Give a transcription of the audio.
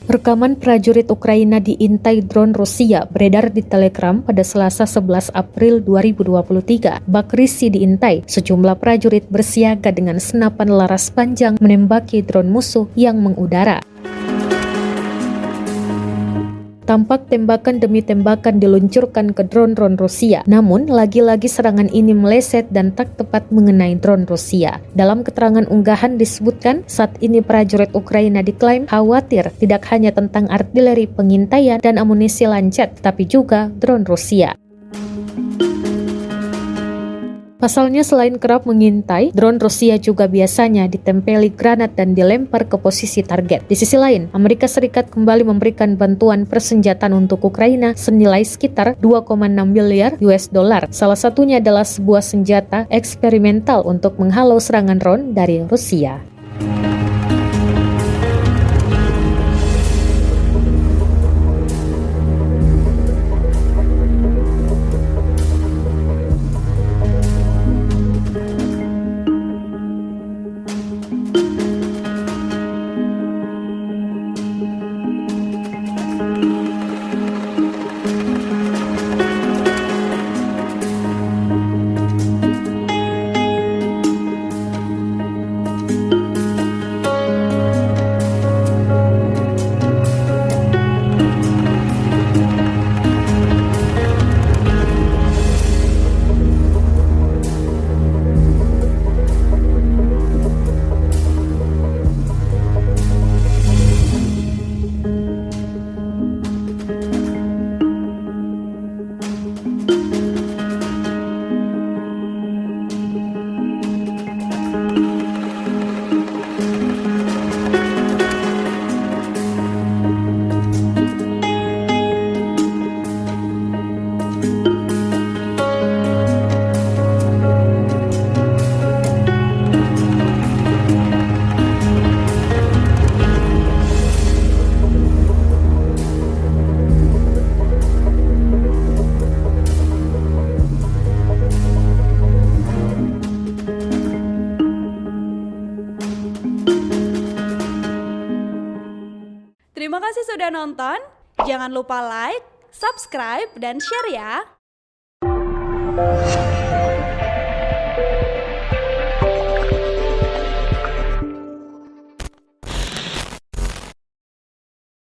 Rekaman prajurit Ukraina diintai drone Rusia beredar di Telegram pada Selasa 11 April 2023. Bak risi diintai, sejumlah prajurit bersiaga dengan senapan laras panjang menembaki drone musuh yang mengudara. Tampak tembakan demi tembakan diluncurkan ke drone-drone Rusia. Namun, lagi-lagi serangan ini meleset dan tak tepat mengenai drone Rusia. Dalam keterangan unggahan disebutkan, saat ini prajurit Ukraina diklaim khawatir tidak hanya tentang artileri pengintaian dan amunisi Lancet, tapi juga drone Rusia. Pasalnya selain kerap mengintai, drone Rusia juga biasanya ditempeli granat dan dilempar ke posisi target. Di sisi lain, Amerika Serikat kembali memberikan bantuan persenjataan untuk Ukraina senilai sekitar 2,6 miliar US dollar. Salah satunya adalah sebuah senjata eksperimental untuk menghalau serangan drone dari Rusia. Terima kasih sudah nonton. Jangan lupa like, subscribe, dan share ya.